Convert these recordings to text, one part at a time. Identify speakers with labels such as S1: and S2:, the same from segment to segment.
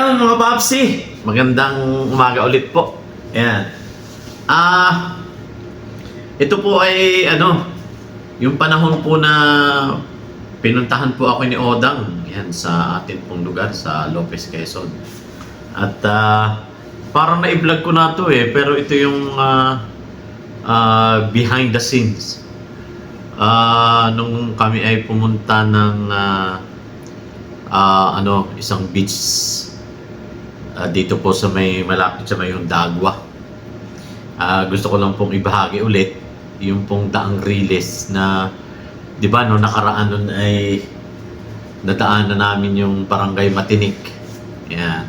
S1: Ayan mga papsi, magandang umaga ulit po. Ayan. Ito po ay yung panahon po na pinuntahan po ako ni Odang yan sa atin pong lugar sa Lopez, Quezon. At parang na-vlog ko na to pero ito yung behind the scenes. Nung kami ay pumunta ng isang beach dito po sa malapit sa may Dagwa. Gusto ko lang pong ibahagi ulit yung pong daang Riles na, di ba, no, nakaraan nun ay nadaan na namin yung Barangay Matinik. Yan.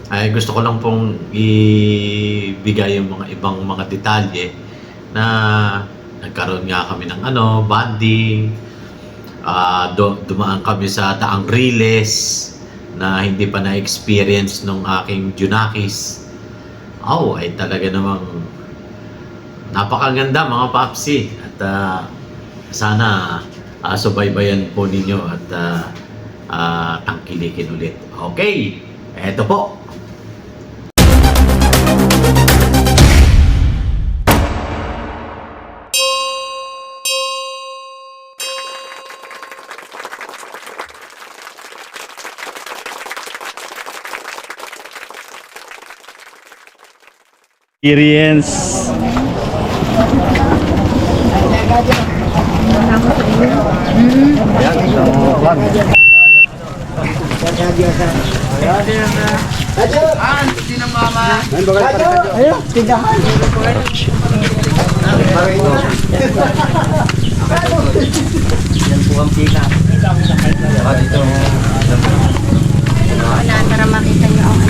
S1: Ay gusto ko lang pong ibigay yung mga ibang mga detalye na nagkaroon nga kami ng bonding. Dumaan kami sa daang Riles na hindi pa na-experience nung aking Junakis. Ay talaga namang napakaganda mga papsi. At sana subaybayan po ninyo at tangkilikin ulit. Okay, eto po.
S2: Experience.
S3: Ayo, tindahan. Yan po ang pika. Dito.
S4: Para makita niyo ang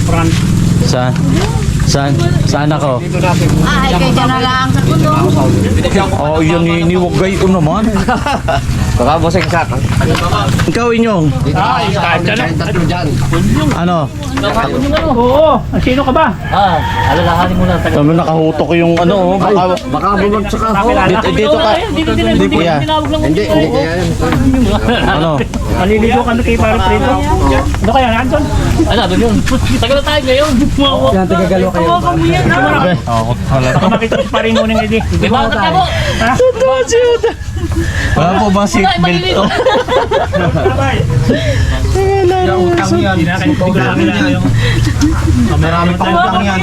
S2: Front. Saan ako?
S4: ay kay ka na lang sa kulong.
S2: Oh, yun iniwagay ko naman.
S3: Baka boseng sak.
S2: Ikaw inyong.
S3: Kahit ka lang. Tatlo dyan.
S2: Ano?
S5: Oo, sino ka ba?
S3: Alalahanin mo lang.
S2: Kami nakahutok yung
S3: Baka bumagsak ako.
S2: Dito ka. Hindi kuya.
S3: Hindi kaya yan.
S2: Ano?
S5: Maliligo ka na kay Paro Prito. Ano kaya nandun?
S3: Doon yun. Tagal na tayo ngayon. Yan, tagagalo kayo.
S5: Baka makita si Paring Nguneng Edi.
S3: Di ba? Tabo.
S2: Wala po bang seatbelt to?
S5: Marami pang utang yan.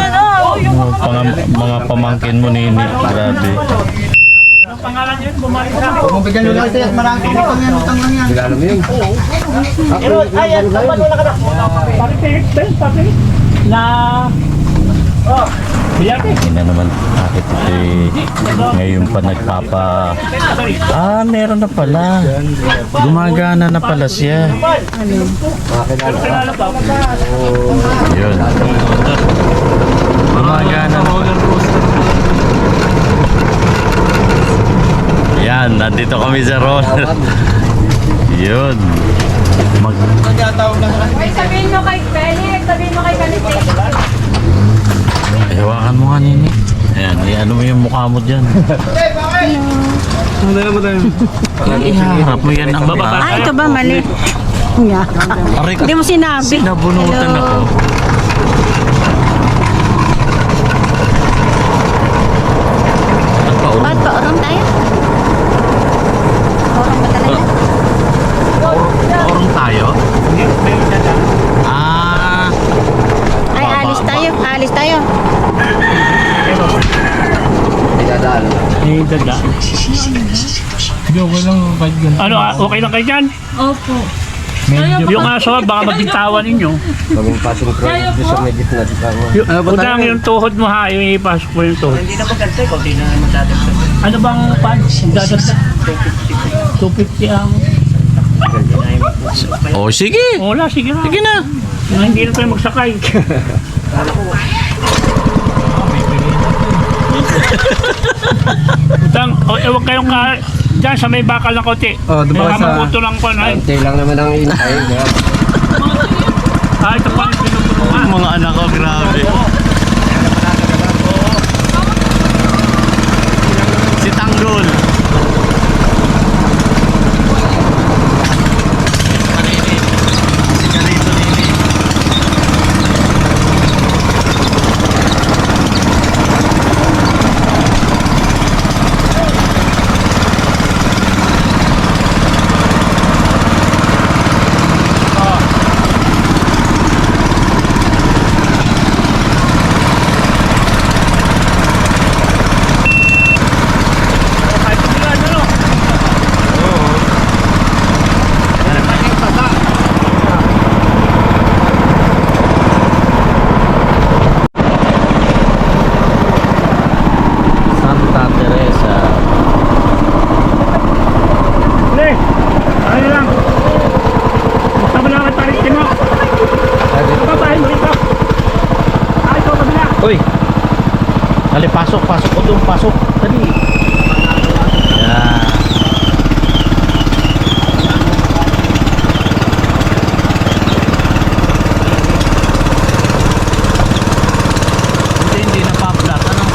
S2: Mga pamangkin mo ni grabe.
S5: Anong pangalan yun? Bumalik sa akin.
S3: Bumigyan nyo lang ito at marami utang yan. Utang lang yan. Bigala mo yun.
S5: Pero ayan, dapat wala ka na. Papi, na... Biyate.
S2: Hindi na naman bakit ito ngayon pa meron na pala. Gumagana na pala siya. Yun. Gumagana na pala. Yan, nandito kami sa Ronald. Yun.
S4: Ay, sabihin mo kay Felix, sabihin mo kay Felix.
S2: Hawakan mo nga nini. Ayan, ano mo yung mukha mo dyan. Iharap mo yan ang baba.
S4: Ito ba mali?
S2: Aray,
S4: Hindi mo sinabi.
S2: nabunutan ako.
S4: Ba't pa orong tayo? Orong ba talaga?
S2: Orong tayo? Ah,
S4: Ay, alis tayo. Alis tayo.
S5: Dada. Ano, okay lang kayo dyan?
S4: Opo.
S5: Yung aso, baka magbitawan ninyo.
S3: Maging passion pro. Gusto may gitna di ka mo.
S5: Udang yung tuhod mo ha, yung ipasok mo yung tuhod.
S3: Hindi na magkanta. Kunti na magdadagdag.
S5: Ano bang pan? Dadagdag? 250 ang...
S2: oh sige.
S5: Wala, sige na.
S2: Sige na.
S5: Hindi na tayo magsakay. Utang, huwag kayong dyan sa may bakal na kote. Baka mabuto lang po na.
S3: Kunti lang naman ang inay.
S5: Ito pa yung pinutulungan.
S2: Mga anak ko, grabe. Si Tanggol. Si
S5: Uy. Dali, pasok, pasok. Udong, pasok. Dali. Yan. Hindi na pa-flat. Ano?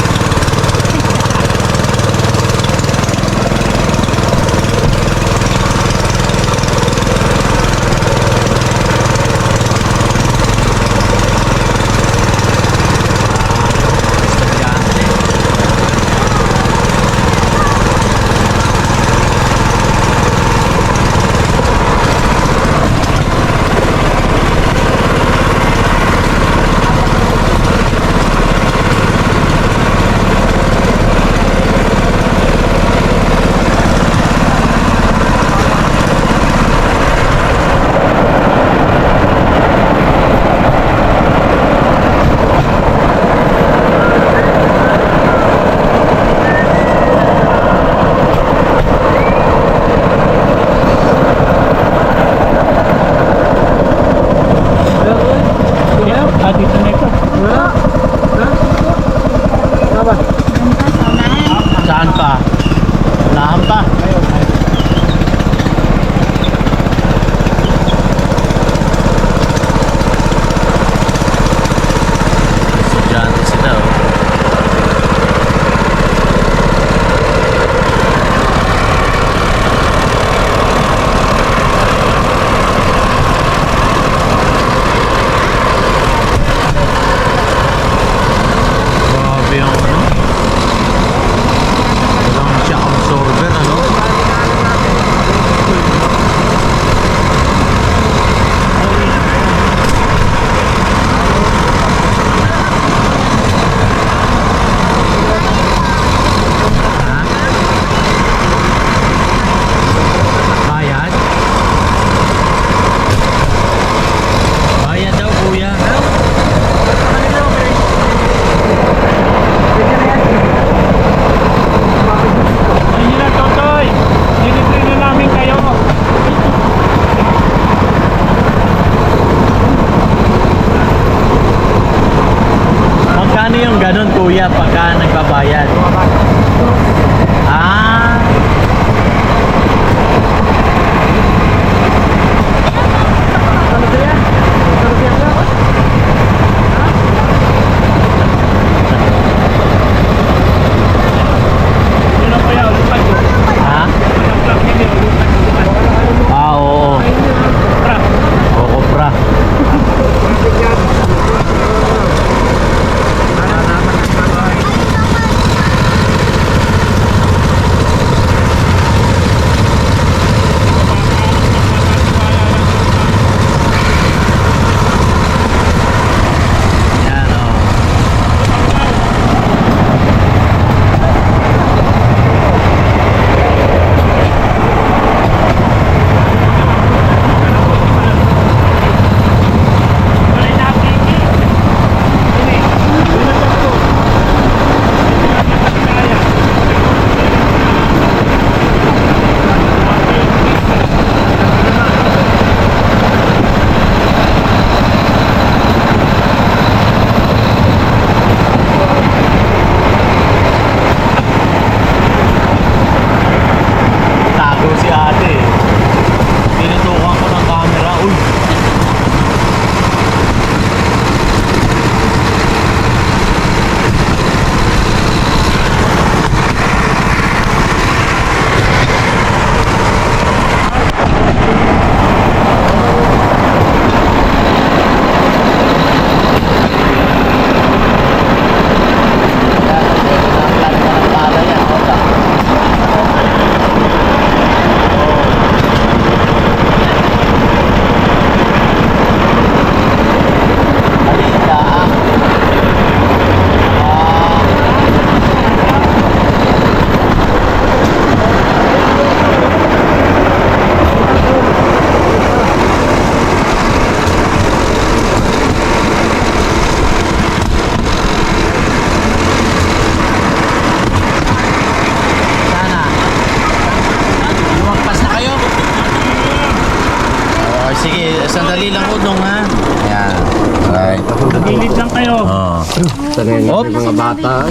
S2: sige, sandali lang Udong ha. Yan. Alright.
S5: Gilid lang kayo.
S2: Oh.
S6: Sanay na
S2: Op.
S6: yung mga bata.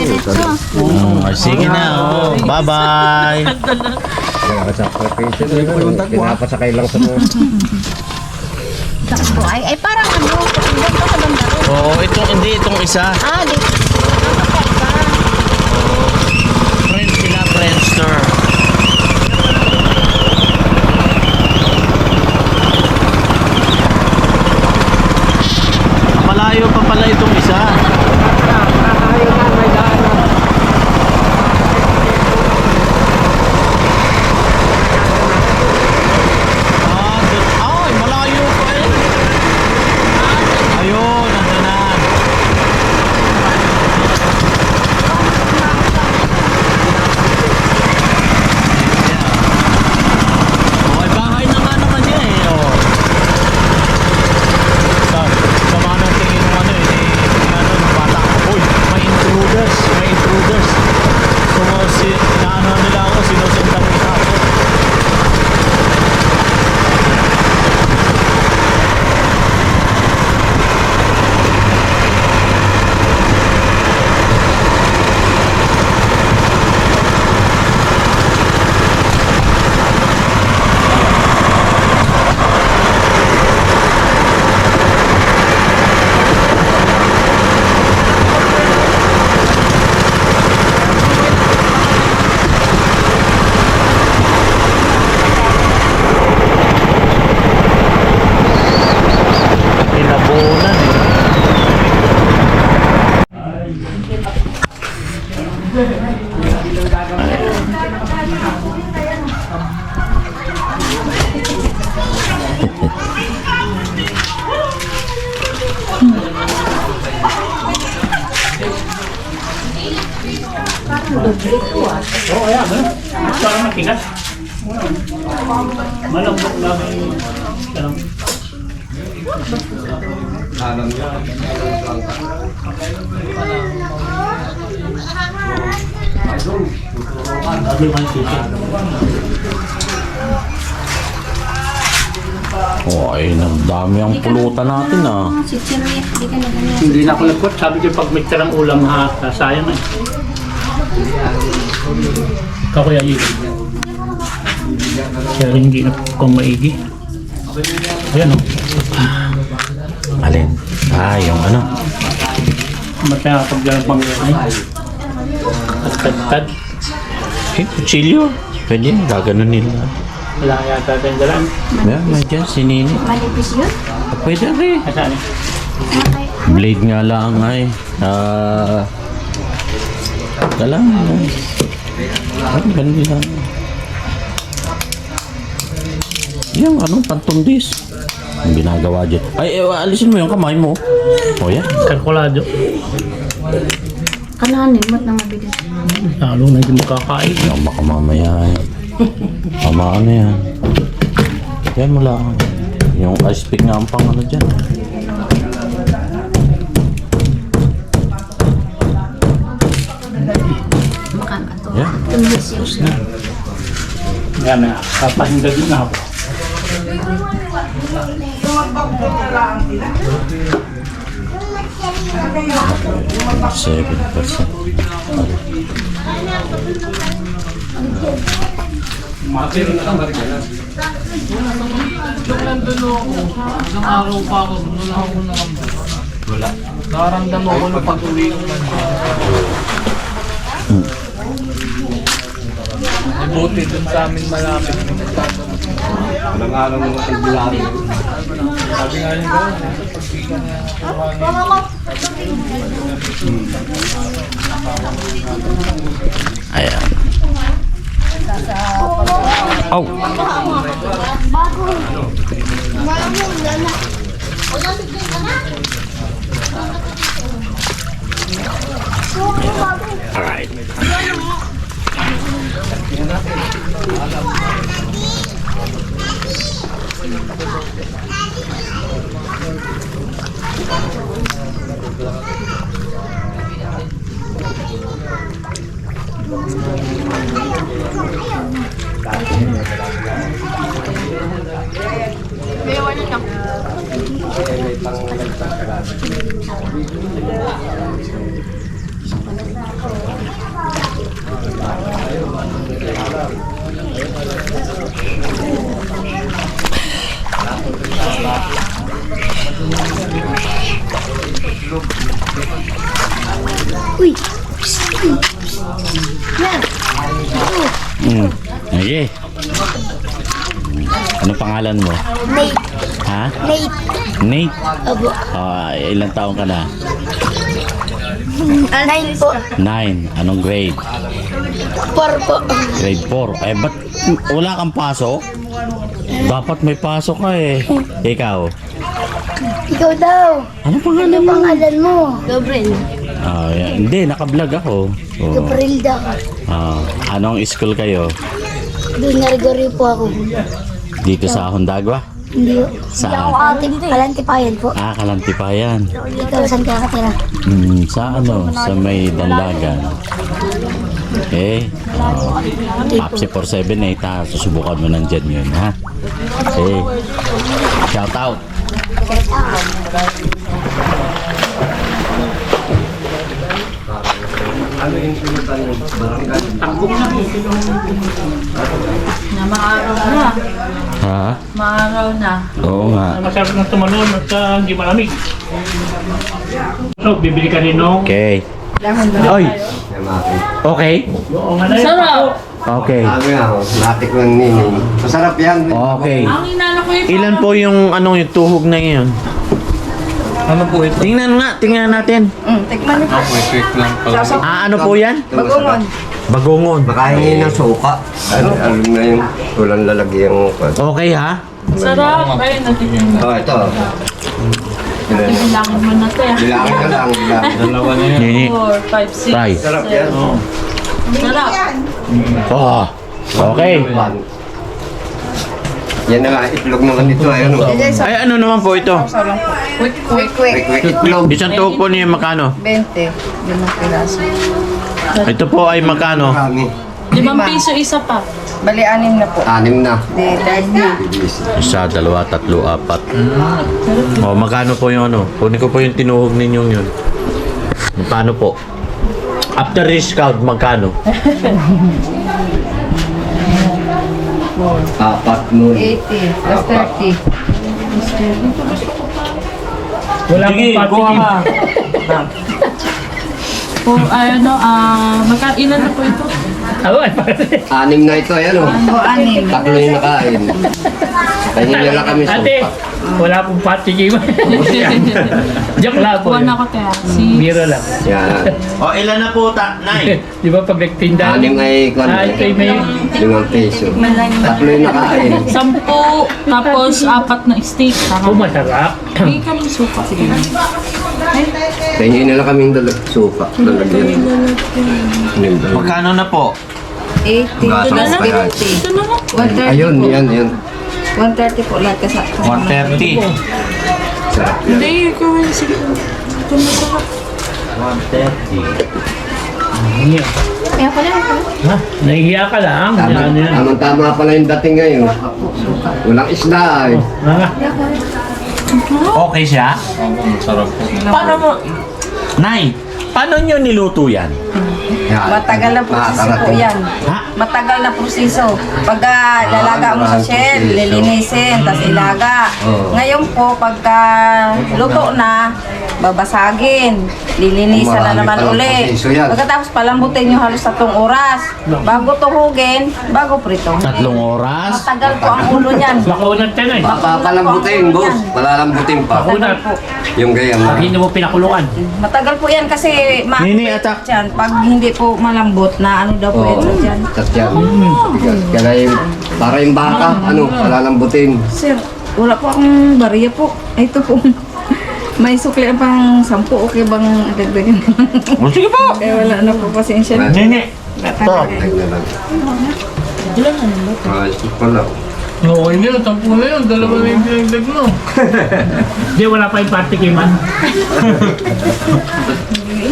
S2: Sige na. Oh. Bye-bye.
S6: Nakasakripisyon. Pinapasakay lang sa mga.
S4: Takbo. Ay, parang ano, pakinggan ko sa banda ron.
S2: Oo, itong isa.
S4: Ah, dito. Nakakaiba.
S2: Friend sila, Friendster. Malayo pa pala itong isa. Ay, malayo pa eh. Ayun, nandun na. Okay, bahay na nga naman niya eh. Oh. Sama ng tingin ng ano eh. Ano, ng bata. Uy, may intruders. May intruders. So, inaano nila ako, sinusundan nila ako. Tinabunan eh.
S5: Oo, ayan. Parang matigas. Malambot lang yung...
S2: Oh, ay, nagdami ang pulutan natin ah.
S4: Si Chiroy, di ka na ganyan.
S5: Hindi na ako nagkot. Sabi ko pag may tirang ulam ha, sayang eh. Kakuya yun. Kaya hindi na kung maigi. Ayan o.
S2: Alin? Ah, yung ano?
S5: Mataya pag dyan pang ay. At tagtad.
S2: Eh, kutsilyo. Pwede, gaganon nila.
S5: Wala yata tayong dalaan.
S2: Yan, nandiyan, sinini.
S4: Manipis yun?
S2: Pwede rin.
S5: Asan eh?
S4: Okay.
S2: Blade nga lang ay. Galang. Ay, ganun lang. Yan, ano, pantundis. Ang ginagawa dyan. Ay, alisin mo yung kamay mo. O yan.
S5: Kalkulado.
S4: Kananin, mat na mabigat.
S5: Lalo na hindi makakain.
S2: Yan, baka mamaya. Tama ano yan. Yan mo lang. Yung ice pick nga ang pang ano dyan.
S4: Makan ka to.
S2: Yan.
S4: Tumis yun.
S5: Yan na, kapahinga din na ako.
S2: Seven percent.
S3: Isang araw pa ako, wala ako naramdaman. Wala. Nakaramdaman ko nung pag-uwi ko man. Buti dun sa amin malapit.
S6: Walang araw mga kalbulado.
S3: Sabi nga rin daw, nasa pagbigan na
S2: Ayan. Oh. Alright.
S4: May wala ng Uy! Yan!
S2: Okay. Ano pangalan mo?
S4: Nate!
S2: Ha?
S4: Nate!
S2: Nate?
S4: Abo.
S2: Ilang taong ka na?
S4: 9 po.
S2: 9. Anong grade?
S4: 4 po.
S2: Grade 4. Eh, ba't wala kang pasok? Dapat may pasok ka eh. Ikaw?
S4: Ikaw daw.
S2: Ano pangalan
S4: Ano
S2: mo?
S4: pangalan mo? Gabriel.
S2: Hindi, nakablog ako. Oh.
S4: Gabriel daw.
S2: Anong school kayo?
S4: Doon narigorio po ako.
S2: Dito sa Hondagwa?
S4: Hindi po.
S2: Saan?
S4: Hindi ako Kalantipayan po.
S2: Kalantipayan.
S4: Ikaw, saan ka nakatira?
S2: Sa sa may Dandagan. Papsi 47 susubukan mo nandyan yun, ha? Shout out.
S7: Maaraw na.
S2: Ha?
S7: Maaraw na.
S2: Oo nga.
S5: Masarap ng tumalon at hindi malamig. So, bibili ka rin nung...
S2: Okay. Oy! Okay?
S5: Oo nga na yun.
S7: Sarap.
S2: Okay.
S6: Sabi nga, natik ng nining. Masarap yan.
S2: Okay.
S7: Ang inano ko yung
S2: Ilan po yung yung tuhog na ngayon?
S3: Ano po ito?
S2: Tingnan natin.
S7: tikman niyo.
S3: May quick lang pala.
S2: Ano po yan?
S6: Bagungon.
S2: Bagongon.
S6: Makahingi ng suka. Alam na yung tulang lalagyan.
S2: Okay ha?
S7: Sarap. Ay, natitin mo.
S6: Oh, ito.
S7: Bilangin mo na te.
S6: Bilangin ka lang. Bilangin.
S3: Dalawa na yan.
S2: Nini.
S7: 4, 5, 6,
S2: Fry.
S6: Sarap yan.
S7: Sarap.
S2: Oh. Okay.
S6: Yan na nga, itlog naman ito. Ayun.
S2: Ay ano naman po ito?
S7: Quick.
S6: Quick itlog.
S2: Isang tuhog po niya magkano?
S7: 20. 5 piraso.
S2: Ito po ay magkano?
S6: Marami.
S7: 5 piso isa pa.
S8: Bali, 6 na po.
S6: 6 na.
S8: Di, 30.
S6: Bibilis.
S2: Isa, dalawa, tatlo, apat. Oh, magkano po yung ano? Kunin ko po yung tinuhog ninyong yun. Magkano po? After discount, magkano?
S6: 4 nun.
S8: 80 plus 30.
S5: Wala
S2: Sige,
S5: akong
S2: kuha ka.
S5: patikim.
S7: Kung magka ilan na po ito?
S5: Ay,
S6: 6 na ito. Ayan o.
S8: 6.
S6: Tatlo yung nakain. Kaya lang kami
S5: ate,
S6: suka.
S5: wala akong patikim. Joke lang po.
S7: Kuha na ko te.
S5: Biro lang.
S6: Yan.
S2: Oh, ilan na po, Nay?
S5: Di ba pag nagtinda?
S6: 6 ay kwan.
S5: Ito ay may...
S6: 5 peso. Tatlo yung nakain.
S7: 10, tapos 4 na steak.
S5: Oh, masarap.
S7: Hindi kami suka.
S6: Kaya na lang kami suka. Lalagyan.
S2: Magkano na po?
S8: 80.
S6: Gasol
S7: na lang.
S6: pa yan.
S7: Ito na nga.
S8: 130
S6: Ayun,
S8: po.
S6: yan.
S8: 130 po lahat kasama.
S2: 130.
S6: Sarap yan.
S7: Hindi, ikaw yung sige. Ito na sarap.
S2: 130.
S4: Kaya pala,
S5: Ha? Nahihiya ka lang. Yan, yan.
S6: Tama pala yung dating ngayon. Walang isda ay.
S5: Mga,
S2: Okay siya?
S3: Sarap po.
S7: Paano mo?
S2: Nay, paano nyo niluto yan?
S6: Yan.
S8: Matagal na proseso po
S6: Makakarating.
S8: yan.
S2: Ha?
S8: Matagal na proseso. Pagka lalaga mo sa shell,
S6: proseso.
S8: lilinisin, tapos ilaga.
S6: Oo.
S8: Ngayon po, pagka luto na, babasagin. Lilinisan na
S6: Marami
S8: naman
S6: palang
S8: uli.
S6: proseso yan.
S8: Pagkatapos palambutin nyo halos 3 oras. Bago tuhugin, bago prito.
S2: 3 oras?
S8: Matagal po ang ulo niyan.
S5: makunat yan eh.
S6: Papalambutin, boss. Palalambutin pa.
S5: Makunat.
S6: Yung gayam.
S5: Pag hindi mo pinakulungan.
S8: Matagal po yan kasi
S2: Nini, atak.
S8: dyan. Pag hindi po malambot na ano daw po yan sa dyan.
S6: Tatyan. Kaya yung, para yung baka, palalambutin.
S8: Sir, wala po akong bariya po. Ito po. May sukli pang 10. Okay bang dagdagan?
S2: O, sige po.
S8: Kaya wala na po pasensya na.
S2: Nini. Ito.
S6: Ay na lang. Ayos pala.
S3: Oo, hindi. 10 na yun. Dalawa na yung pinagdag mo.
S5: Hindi, wala pa yung patikiman.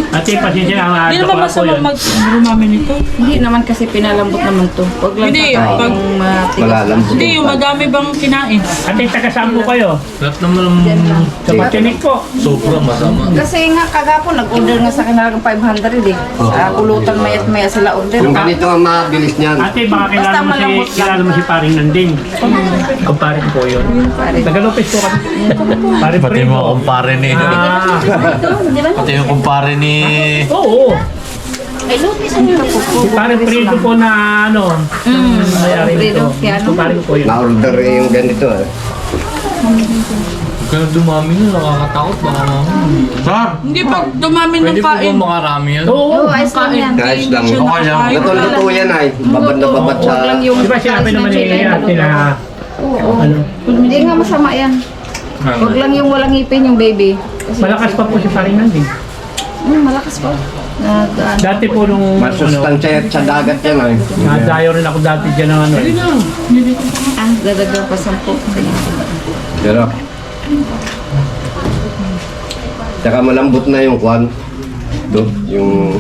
S5: Ate, pasensya na.
S7: Hindi naman masama mag-rumami nito.
S8: Hindi naman kasi pinalambot naman to. Huwag lang
S7: Hindi,
S8: kakain
S7: pag-
S8: ng matigas.
S6: Malalambot.
S7: Hindi, yung madami bang kinain.
S5: Ate, taga-saan po kayo?
S3: Lahat naman
S5: Sa Patinik po.
S3: sobrang masama.
S8: Kasi nga kagapon, nag-order nga sa akin ng 500 eh. Sa pulutan mayat maya sila order.
S6: Yung ganito ang mabilis niyan.
S5: Ate, baka
S8: Basta malambot lang.
S5: kilala mo si Paring Nanding. Kumpare ko po yun.
S8: Pare.
S5: Taga-Lopez po kami. Pare
S1: Pati
S5: Primo.
S1: mo kumpare ni...
S5: Ah,
S1: Pati yung kumpare ni...
S5: oo. Si Pare Prito po na ano, mayari nito.
S8: Prito, kaya ano?
S5: Kumpare ko po yun.
S6: Na-order yung ganito eh.
S3: Kaya dumami na, nakakatakot. Baka
S1: Sir!
S7: Hindi, pag dumami ng
S3: pwede po ba
S7: kain.
S3: makarami yan?
S5: Oo.
S8: Oo, ayos lang yan.
S6: Guys lang.
S1: Okay lang.
S6: Luto-luto yan ay. Babad na babad sa...
S8: Huwag lang yung
S5: Di ba sinabi naman ni ate na
S8: Oo.
S5: ano,
S8: Hindi nga masama yan. Huwag lang yung walang ngipin yung baby. Kasi
S5: malakas pa po si Paring Nanding.
S8: malakas pa. Nag-ano.
S5: Dati po nung ano,
S6: Masustansya sa dagat yan ay.
S5: nadayo rin ako dati dyan ng ano.
S8: Dadagang pa 10.
S6: Pero... Tsaka malambot na yung kwan. Do, yung...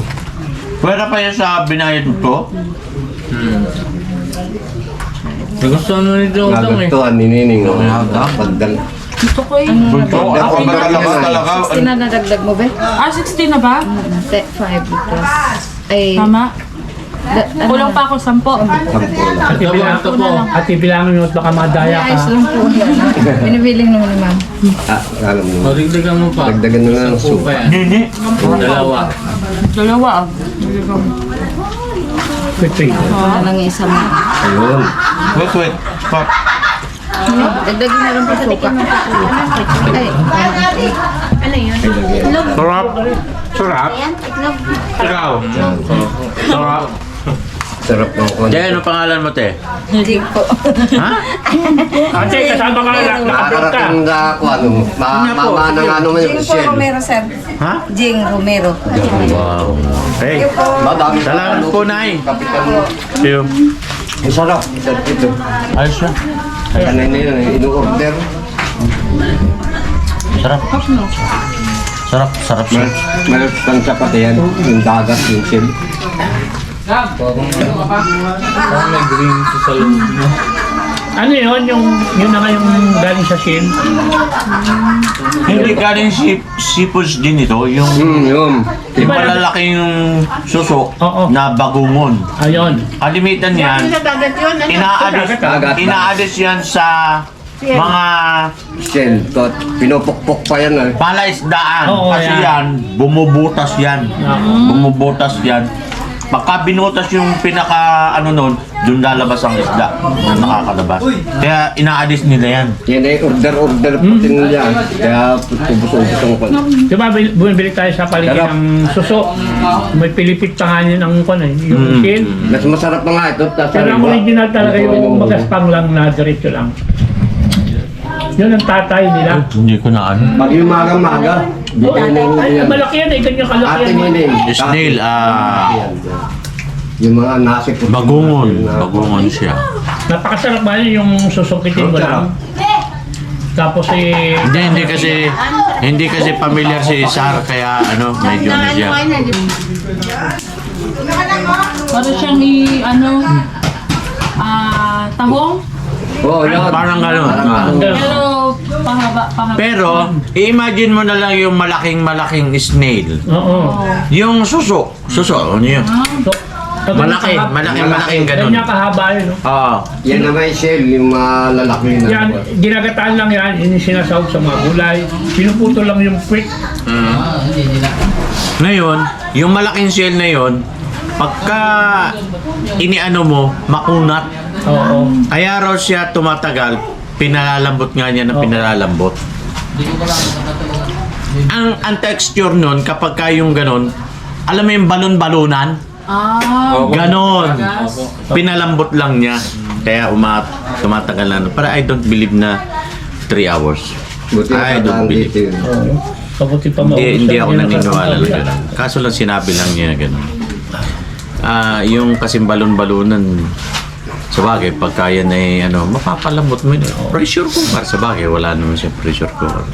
S1: Pwera pa yan sa binayad ko?
S3: Nagustuhan mo nito ang utang eh.
S6: Nagustuhan ni Nining. Pagdal.
S7: Gusto ko yun.
S1: Ako talaga.
S8: 16 na nadagdag mo ba?
S7: 16 na ba?
S8: 5 plus. Ay,
S7: Tama. Kulang pa ako 10.
S5: Ate bilangan nyo at baka madaya
S8: ayos
S5: ka.
S8: lang po. Binibiling naman ni ma'am.
S6: Ah, alam mo.
S3: Dagdagan mo pa.
S6: Dagdagan mo na ng soup.
S3: Pa yan.
S1: Nini.
S3: Dalawa.
S7: Dalawa.
S5: Wait.
S8: Wala lang yung isa mo.
S6: Ayun.
S1: Wait. Stop.
S8: Dagdagin na lang po suka. Ay,
S1: Sarap. Ikaw. Sarap.
S6: Sarap ng kwan.
S1: Jay, ano pangalan mo, te?
S8: hindi po.
S1: Ha?
S5: Ate, kasama ka na. Nakablog ka.
S6: Nakakarating na kwan. Mama ng ano ngayon.
S8: Jing po
S6: Shell.
S8: Romero, sir.
S1: Ha?
S8: Jing Romero.
S1: Wow. Hey.
S6: Madami.
S1: Salamat po, Nay.
S6: Kapitan mo.
S1: Yung.
S6: Ang sarap. Sarap ito.
S1: Ayos siya.
S6: Kanay na yun. Inu-order.
S1: Sarap siya.
S6: Masustansya pati yan. Yung dagat, yung shell.
S3: Parang may green tea sa loob mo.
S5: Ano yun? Yun na nga yung galing sa Shin.
S1: Hindi galing sipos din ito. Yung
S6: Yun.
S1: yung malalaking suso
S5: Oo.
S1: na bagungon.
S5: Ayun.
S1: Kalimitan yan, inaadis yan sa mga
S6: Shell. Pinupukpok pa yan eh.
S1: palaisdaan.
S5: Oo,
S1: Kasi
S5: yan.
S1: yan, bumubutas yan. Bumubutas yan. Pagka binutas yung pinaka ano nun, doon lalabas ang isda na nakakalabas. Kaya inaadis nila yan.
S6: Yan ay order pati nila. Kaya ubus-ubus ang kwan.
S5: Diba bumibili tayo sa paligid
S6: Sarap.
S5: ng suso. May pilipit pa nga yun ang kwan eh. Yung Shin.
S6: Mas masarap pa nga ito.
S5: Pero ang original talaga yung magaspang lang na diretso lang. Yun ang tatay nila.
S1: Hindi ko na ano.
S6: Pag yung maga-maga, bigyan ng
S5: Ay,
S6: yan.
S5: malaki yan eh. Ganyan kalaki
S6: Ate
S5: yan.
S6: Nining.
S1: Snail,
S6: Yung mga nasi puti.
S1: bagungon siya.
S5: Napakasarap ba yun yung susukitin mo lang. Tapos eh...
S1: Hindi kasi familiar si Sar kaya ano, medyo ano siya.
S7: Para siyang tahong.
S6: Oo, yan.
S1: Parang gano'n.
S7: Pero pahaba.
S1: Pero, i-imagine mo na lang yung malaking snail.
S5: Oo.
S1: Yung suso, ano yun?
S5: So,
S1: Malaking ganun.
S5: Ganyan kahaba yun. No?
S1: Oo.
S6: Yan na may shell, yung malalaki na.
S5: Yan, ginagataan lang yan, yung sinasawag sa mga gulay. Pinuputo lang yung quick.
S1: Ngayon, yung malaking shell na yun, pagka iniano mo, makunat.
S5: Oo.
S1: Kaya raw siya tumatagal, pinalalambot nga niya na pinalalambot. Ang texture nun, kapag ka yung ganon, alam mo yung balon-balonan? Ganon. Pinalambot lang niya. Kaya tumatagal na. Pero I don't believe na 3 hours.
S6: Buti
S1: I don't believe.
S6: dito yun.
S5: Kabuti pa maubos.
S1: Hindi ako naniniwala na gano'n. Kaso lang sinabi lang niya na gano'n. Yung kasing balon-balonan, sa bagay, pagka yan ay mapapalambot mo yun. Pressure cooker. Sa bagay, wala naman siya pressure cooker.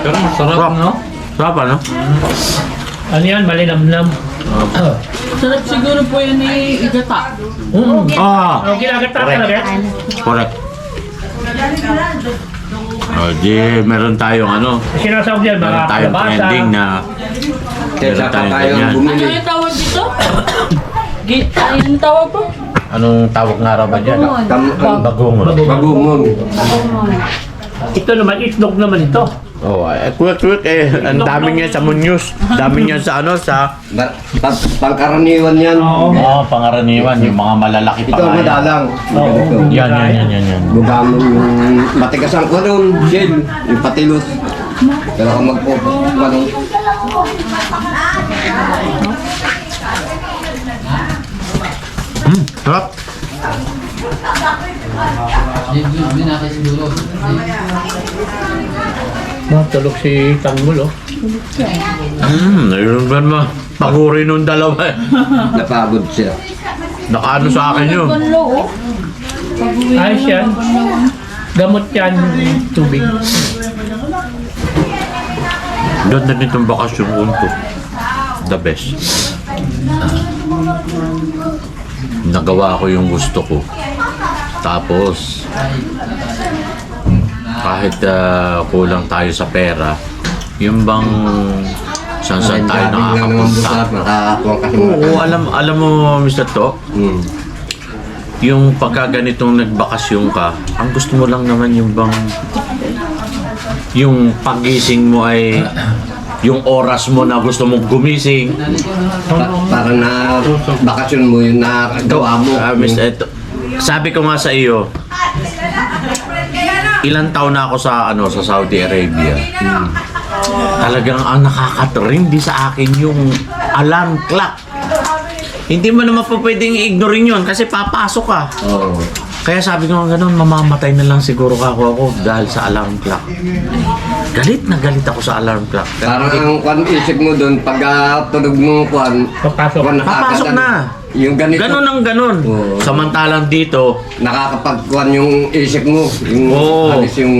S3: Pero masarap, no?
S1: Sarap ano?
S5: Ano yan, malinamnam.
S7: Sarap siguro po yan ni Igata.
S1: Ah!
S5: Ang ginagata talaga.
S1: Correct. Oh, di meron tayong ano,
S5: Sinasawag yan,
S1: meron
S5: mga
S1: tayong
S5: kalabasa.
S1: trending na
S6: Kaya
S1: meron
S6: saka
S1: tayong
S6: tayo
S1: ganyan.
S7: Ano
S6: bumili.
S7: yung tawag dito? Yung tawag po?
S1: Anong tawag nga raw ba dyan? Bagungon.
S6: Bagungon.
S5: Ito naman, itlog naman ito.
S1: Oh, quick eh. Ang dami niya sa Munyos. Dami niya sa ano, sa...
S6: Pangkaraniwan yan.
S1: Oh, pangaraniwan. Yung mga malalaki
S6: Ito
S1: pa nga yan.
S6: madalang.
S1: Yan.
S6: Bugamo yung matigas ang kwanon, shell, yung patilos. Kailangan magpo-kwanon.
S1: Sarap.
S3: Hindi natin siguro.
S5: Matulog si Tanggol, oh.
S1: Ayun ba mo? Paguri nung dalawa eh.
S6: Napagod siya.
S1: Nakaano sa akin yun.
S7: Banlo, oh.
S5: Ayos yan. Gamot yan, tubig.
S1: Ganda nitong bakasyon ko. The best. Nagawa ko yung gusto ko. Tapos, kahit kulang tayo sa pera, yung bang saan tayo nakakapunta.
S6: Nakakakuha kasi
S1: Oo, alam mo, Mr. To, yung pagka ganitong nagbakasyon ka, ang gusto mo lang naman yung bang yung pagising mo ay yung oras mo na gusto mong gumising.
S6: Para na bakasyon mo yung nakagawa mo.
S1: Mr. Eto, sabi ko nga sa iyo, ilang taon na ako sa Saudi Arabia. Talagang ang nakakatrindi sa akin yung alarm clock. Hindi mo naman po pwedeng i-ignore yun kasi papasok ka.
S6: Oo.
S1: Kaya sabi ko nga ganun, mamamatay na lang siguro ako dahil sa alarm clock. Galit na galit ako sa alarm clock.
S6: Parang ang kwan isip mo doon, pag tulog mo kwan,
S5: Papasok.
S1: Papasok na.
S6: Yung ganito.
S1: Ganun ang ganun.
S6: Oo.
S1: Samantalang dito,
S6: Nakakapagkuhan yung isip mo. Yung
S1: Oo.
S6: alis yung